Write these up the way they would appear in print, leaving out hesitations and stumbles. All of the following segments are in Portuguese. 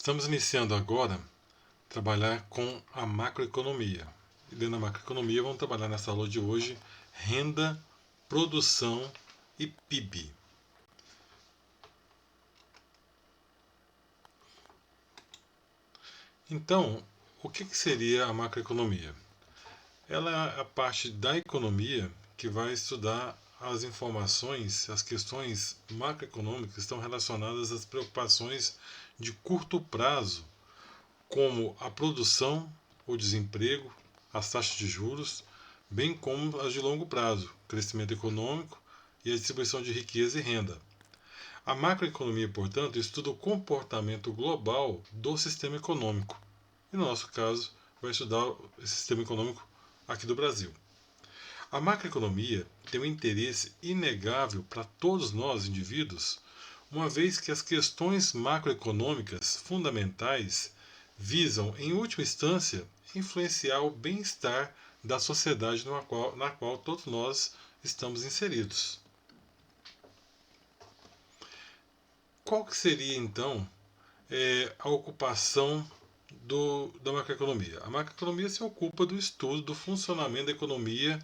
Estamos iniciando agora a trabalhar com a macroeconomia. E dentro da macroeconomia vamos trabalhar nessa aula de hoje renda, produção e PIB. Então, o que seria a macroeconomia? Ela é a parte da economia que vai estudar as informações, as questões macroeconômicas que estão relacionadas às preocupações de curto prazo, como a produção, o desemprego, as taxas de juros, bem como as de longo prazo, crescimento econômico e a distribuição de riqueza e renda. A macroeconomia, portanto, estuda o comportamento global do sistema econômico. E no nosso caso, vai estudar o sistema econômico aqui do Brasil. A macroeconomia tem um interesse inegável para todos nós, indivíduos, uma vez que as questões macroeconômicas fundamentais visam, em última instância, influenciar o bem-estar da sociedade na qual todos nós estamos inseridos. Qual que seria, então, a ocupação da macroeconomia? A macroeconomia se ocupa do estudo do funcionamento da economia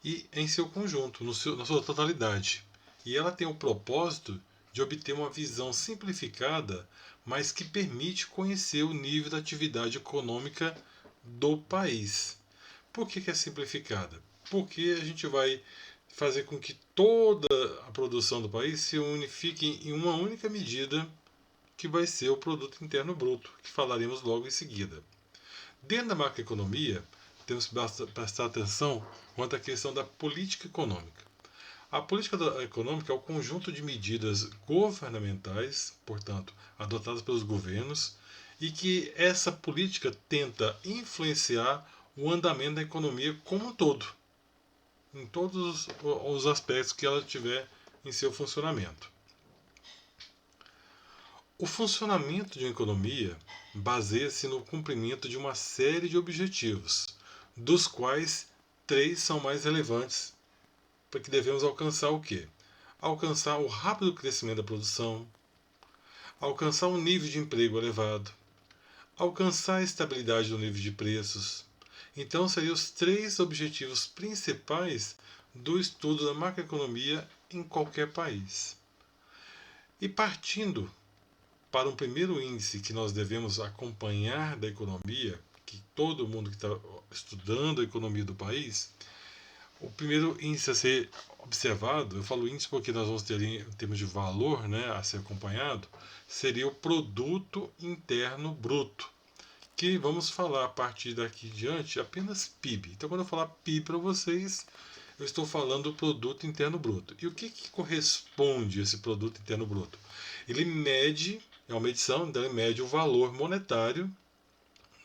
e em seu conjunto, na sua totalidade. E ela tem o propósito de obter uma visão simplificada, mas que permite conhecer o nível da atividade econômica do país. Por que é simplificada? Porque a gente vai fazer com que toda a produção do país se unifique em uma única medida, que vai ser o produto interno bruto, que falaremos logo em seguida. Dentro da macroeconomia, temos que prestar atenção quanto à questão da política econômica. A política econômica é o conjunto de medidas governamentais, portanto, adotadas pelos governos, e que essa política tenta influenciar o andamento da economia como um todo, em todos os aspectos que ela tiver em seu funcionamento. O funcionamento de uma economia baseia-se no cumprimento de uma série de objetivos, dos quais 3 são mais relevantes, porque devemos alcançar o quê? Alcançar o rápido crescimento da produção, alcançar um nível de emprego elevado, alcançar a estabilidade do nível de preços. Então, seriam os 3 objetivos principais do estudo da macroeconomia em qualquer país. E partindo para um primeiro índice que nós devemos acompanhar da economia, que todo mundo que está estudando a economia do país, o primeiro índice a ser observado, eu falo índice porque nós vamos ter em termos de valor, né, a ser acompanhado, seria o Produto Interno Bruto, que vamos falar a partir daqui em diante apenas PIB. Então, quando eu falar PIB para vocês, eu estou falando do Produto Interno Bruto. E o que corresponde a esse Produto Interno Bruto? Ele mede, é uma medição, então ele mede o valor monetário,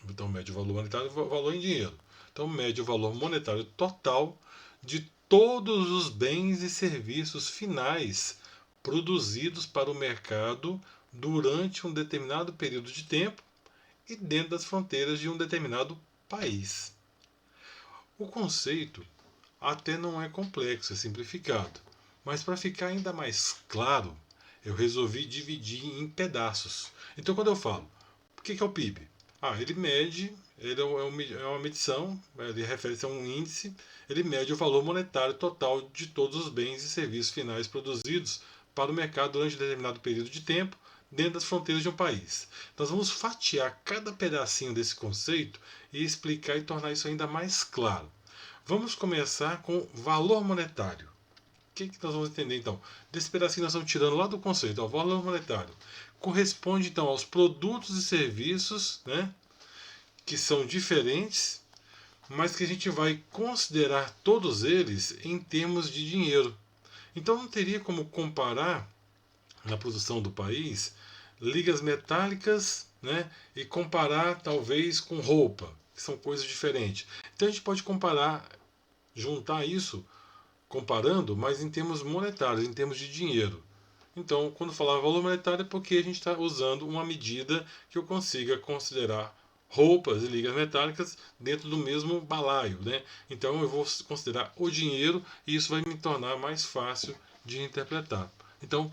então mede o valor monetário e o valor em dinheiro. Então mede o valor monetário total de todos os bens e serviços finais produzidos para o mercado durante um determinado período de tempo e dentro das fronteiras de um determinado país. O conceito até não é complexo, é simplificado, mas para ficar ainda mais claro, eu resolvi dividir em pedaços. Então, quando eu falo, o que é o PIB? Ele mede, ele é uma medição, ele refere-se a um índice, ele mede o valor monetário total de todos os bens e serviços finais produzidos para o mercado durante um determinado período de tempo, dentro das fronteiras de um país. Nós vamos fatiar cada pedacinho desse conceito e explicar e tornar isso ainda mais claro. Vamos começar com valor monetário. O que nós vamos entender então? Desse pedacinho nós estamos tirando lá do conceito. O valor monetário corresponde então aos produtos e serviços, né, que são diferentes, mas que a gente vai considerar todos eles em termos de dinheiro. Então não teria como comparar na produção do país ligas metálicas, né, e comparar talvez com roupa, que são coisas diferentes. Então a gente pode comparar, juntar isso, comparando, mas em termos monetários, em termos de dinheiro. Então, quando falar valor monetário, é porque a gente está usando uma medida que eu consiga considerar roupas e ligas metálicas dentro do mesmo balaio, né? Então eu vou considerar o dinheiro e isso vai me tornar mais fácil de interpretar. Então,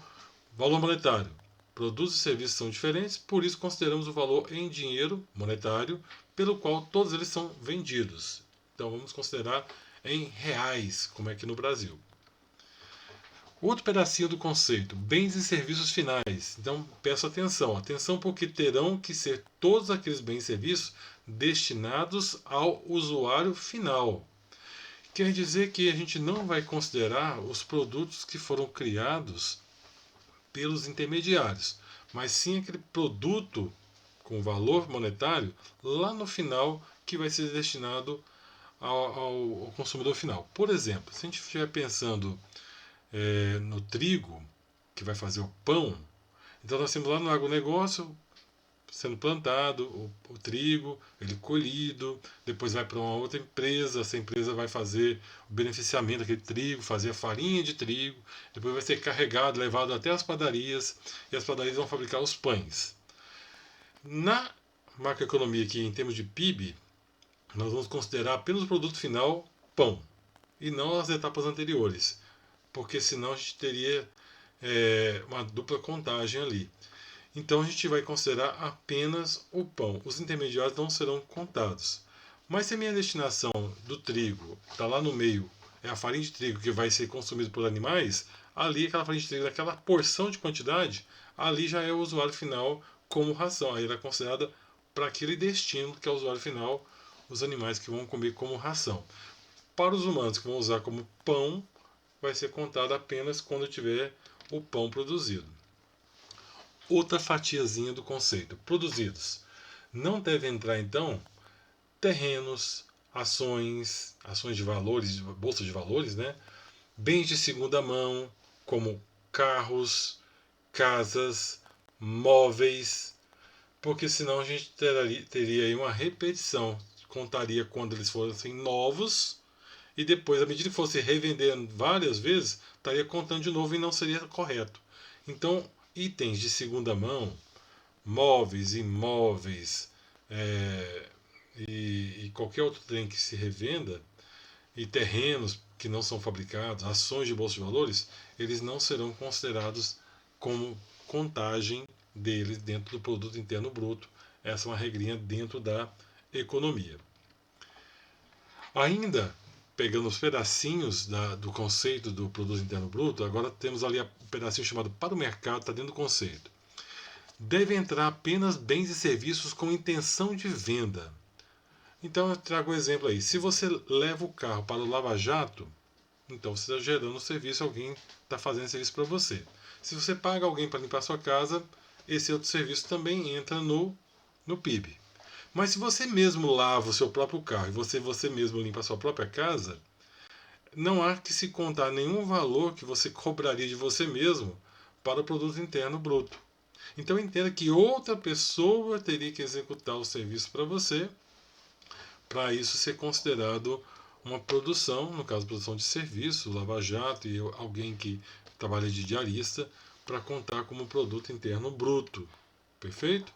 valor monetário Produtos e serviços são diferentes, por isso consideramos o valor em dinheiro monetário pelo qual todos eles são vendidos. Então vamos considerar em reais, como é aqui no Brasil. Outro pedacinho do conceito, bens e serviços finais. Então peço atenção, atenção porque terão que ser todos aqueles bens e serviços destinados ao usuário final. Quer dizer que a gente não vai considerar os produtos que foram criados pelos intermediários, mas sim aquele produto com valor monetário lá no final que vai ser destinado ao consumidor final. Por exemplo, se a gente estiver pensando no trigo, que vai fazer o pão, então nós temos lá no agronegócio sendo plantado o trigo, ele colhido, depois vai para uma outra empresa, essa empresa vai fazer o beneficiamento daquele trigo, fazer a farinha de trigo, depois vai ser carregado, levado até as padarias, e as padarias vão fabricar os pães. Na macroeconomia aqui, em termos de PIB, nós vamos considerar apenas o produto final, pão, e não as etapas anteriores, porque senão a gente teria uma dupla contagem ali. Então a gente vai considerar apenas o pão. Os intermediários não serão contados. Mas se a minha destinação do trigo está lá no meio, é a farinha de trigo que vai ser consumida por animais, ali aquela farinha de trigo, aquela porção de quantidade, ali já é o usuário final como ração. Aí ela é considerada para aquele destino que é o usuário final, os animais que vão comer como ração. Para os humanos que vão usar como pão, vai ser contado apenas quando tiver o pão produzido. Outra fatiazinha do conceito, produzidos. Não deve entrar então terrenos, ações de valores, bolsa de valores, né? Bens de segunda mão, como carros, casas, móveis, porque senão a gente teria aí uma repetição. Contaria quando eles fossem novos e depois, à medida que fosse revendendo várias vezes, estaria contando de novo e não seria correto. Então, itens de segunda mão, móveis, imóveis e qualquer outro trem que se revenda, e terrenos que não são fabricados, ações de bolsa de valores, eles não serão considerados como contagem deles dentro do produto interno bruto. Essa é uma regrinha dentro da economia. Ainda pegando os pedacinhos do conceito do produto interno bruto, agora temos ali um pedacinho chamado para o mercado, está dentro do conceito. Deve entrar apenas bens e serviços com intenção de venda. Então eu trago um exemplo aí. Se você leva o carro para o Lava-Jato, então você está gerando um serviço, alguém está fazendo serviço para você. Se você paga alguém para limpar a sua casa, esse outro serviço também entra no PIB. Mas se você mesmo lava o seu próprio carro e você mesmo limpa a sua própria casa, não há que se contar nenhum valor que você cobraria de você mesmo para o produto interno bruto. Então entenda que outra pessoa teria que executar o serviço para você, para isso ser considerado uma produção, no caso produção de serviço, lava-jato e alguém que trabalha de diarista, para contar como produto interno bruto. Perfeito?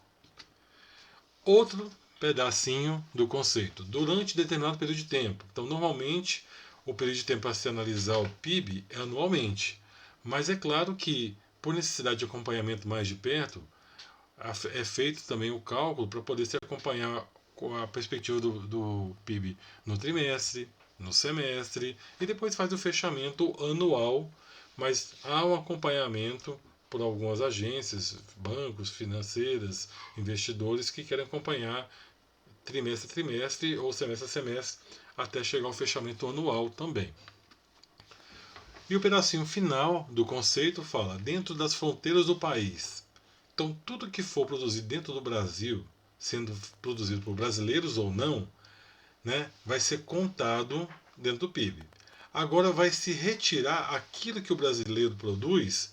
Outro pedacinho do conceito, durante determinado período de tempo. Então, normalmente, o período de tempo para se analisar o PIB é anualmente. Mas é claro que, por necessidade de acompanhamento mais de perto, é feito também o cálculo para poder se acompanhar com a perspectiva do PIB no trimestre, no semestre, e depois faz o fechamento anual, mas há um acompanhamento por algumas agências, bancos, financeiras, investidores que querem acompanhar trimestre a trimestre ou semestre a semestre até chegar ao fechamento anual também. E o pedacinho final do conceito fala dentro das fronteiras do país. Então, tudo que for produzido dentro do Brasil, sendo produzido por brasileiros ou não, né, vai ser contado dentro do PIB. Agora vai se retirar aquilo que o brasileiro produz,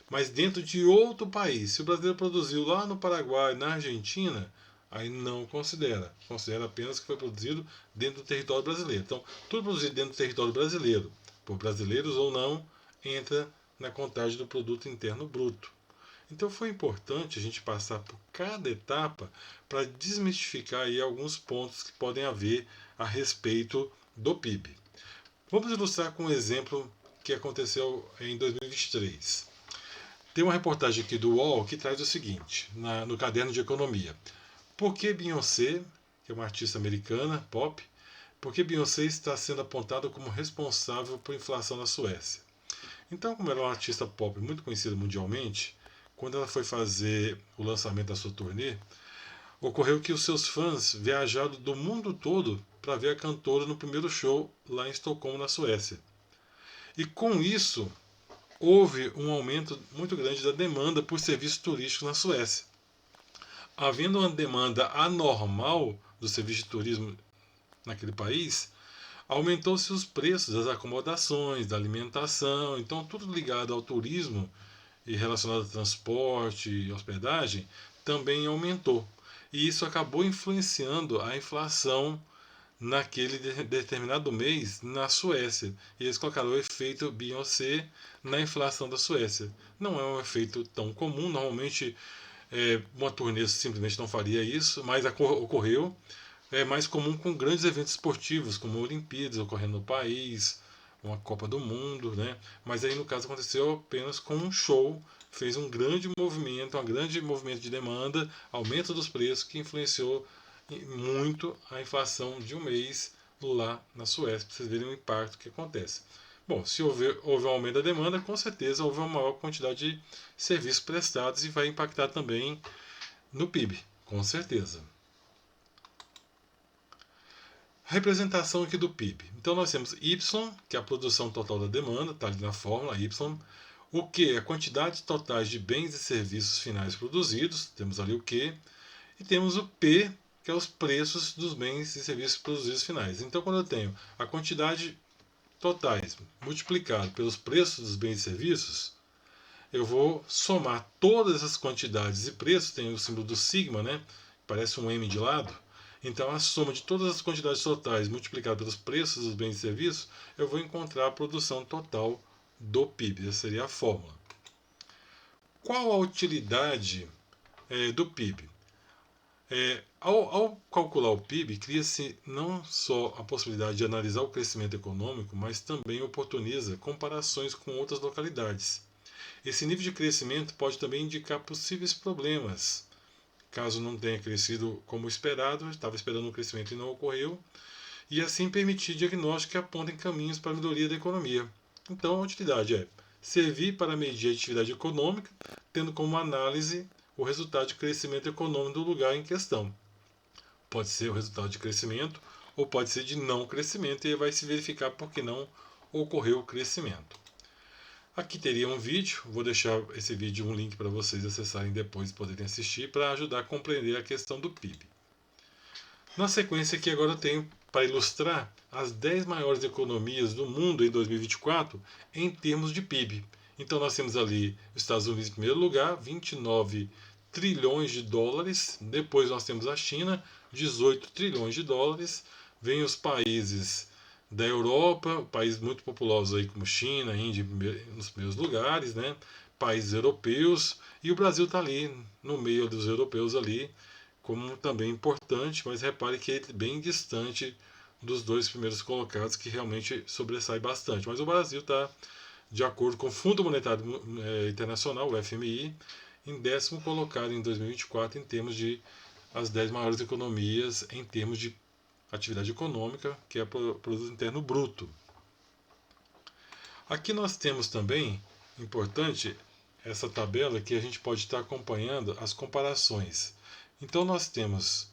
mas dentro de outro país. Se o brasileiro produziu lá no Paraguai, na Argentina, aí não considera. Considera apenas que foi produzido dentro do território brasileiro. Então, tudo produzido dentro do território brasileiro, por brasileiros ou não, entra na contagem do produto interno bruto. Então foi importante a gente passar por cada etapa para desmistificar aí alguns pontos que podem haver a respeito do PIB. Vamos ilustrar com um exemplo que aconteceu em 2023. Tem uma reportagem aqui do UOL que traz o seguinte, no caderno de economia. Por que Beyoncé, que é uma artista americana, pop, por que Beyoncé está sendo apontada como responsável por inflação na Suécia? Então, como ela é uma artista pop muito conhecida mundialmente, quando ela foi fazer o lançamento da sua turnê, ocorreu que os seus fãs viajaram do mundo todo para ver a cantora no primeiro show lá em Estocolmo, na Suécia. E com isso, houve um aumento muito grande da demanda por serviços turísticos na Suécia. Havendo uma demanda anormal do serviço de turismo naquele país, aumentou-se os preços das acomodações, da alimentação, então tudo ligado ao turismo e relacionado a transporte e hospedagem também aumentou. E isso acabou influenciando a inflação naquele determinado mês na Suécia. E eles colocaram o efeito Beyoncé na inflação da Suécia. Não é um efeito tão comum, normalmente uma turnê simplesmente não faria isso, mas ocorreu. É mais comum com grandes eventos esportivos, como Olimpíadas ocorrendo no país, uma Copa do Mundo, né? Mas aí no caso aconteceu apenas com um show, fez um grande movimento de demanda, aumento dos preços que influenciou muito a inflação de um mês lá na Suécia, para vocês verem o impacto que acontece. Bom, se houve um aumento da demanda, com certeza houve uma maior quantidade de serviços prestados e vai impactar também no PIB, com certeza. Representação aqui do PIB. Então nós temos Y, que é a produção total da demanda, está ali na fórmula Y. O Q é a quantidade total de bens e serviços finais produzidos, temos ali o Q. E temos o P, que é os preços dos bens e serviços produzidos finais. Então quando eu tenho a quantidade totais multiplicado pelos preços dos bens e serviços, eu vou somar todas as quantidades e preços, tem o símbolo do sigma, né? Parece um M de lado. Então, a soma de todas as quantidades totais multiplicada pelos preços dos bens e serviços, eu vou encontrar a produção total do PIB. Essa seria a fórmula. Qual a utilidade do PIB? Ao calcular o PIB, cria-se não só a possibilidade de analisar o crescimento econômico, mas também oportuniza comparações com outras localidades. Esse nível de crescimento pode também indicar possíveis problemas, caso não tenha crescido como esperado, estava esperando um crescimento e não ocorreu, e assim permitir diagnósticos que apontem caminhos para a melhoria da economia. Então, a utilidade é servir para medir a atividade econômica, tendo como análise o resultado de crescimento econômico do lugar em questão. Pode ser o resultado de crescimento ou pode ser de não crescimento, e aí vai se verificar por que não ocorreu o crescimento. Aqui teria um vídeo, vou deixar esse vídeo um link para vocês acessarem depois e poderem assistir para ajudar a compreender a questão do PIB. Na sequência aqui agora eu tenho para ilustrar as 10 maiores economias do mundo em 2024 em termos de PIB. Então nós temos ali os Estados Unidos em primeiro lugar, 29 trilhões de dólares. Depois nós temos a China, 18 trilhões de dólares. Vem os países da Europa, países muito populosos aí como China, Índia, nos primeiros lugares, né? Países europeus, e o Brasil está ali no meio dos europeus ali, como também importante, mas repare que é bem distante dos dois primeiros colocados, que realmente sobressai bastante. Mas o Brasil está, de acordo com o Fundo Monetário Internacional, o FMI, em 10º colocado em 2024 em termos de as 10 maiores economias em termos de atividade econômica, que é o Produto Interno Bruto. Aqui nós temos também, importante, essa tabela que a gente pode estar acompanhando as comparações. Então nós temos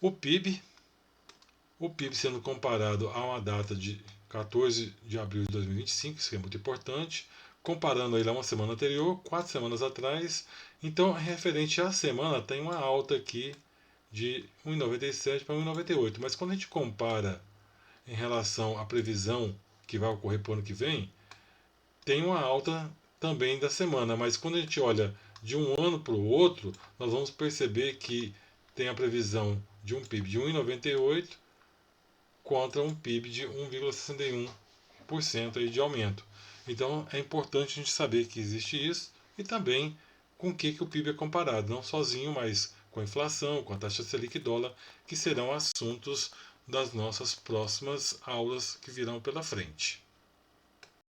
o PIB sendo comparado a uma data de 14 de abril de 2025, isso é muito importante, comparando ele a uma semana anterior, 4 semanas atrás. Então, referente à semana, tem uma alta aqui de 1,97 para 1,98. Mas quando a gente compara em relação à previsão que vai ocorrer para o ano que vem, tem uma alta também da semana. Mas quando a gente olha de um ano para o outro, nós vamos perceber que tem a previsão de um PIB de 1,98 contra um PIB de 1,61% aí de aumento. Então é importante a gente saber que existe isso e também com o que o PIB é comparado, não sozinho, mas com a inflação, com a taxa Selic e dólar, que serão assuntos das nossas próximas aulas que virão pela frente.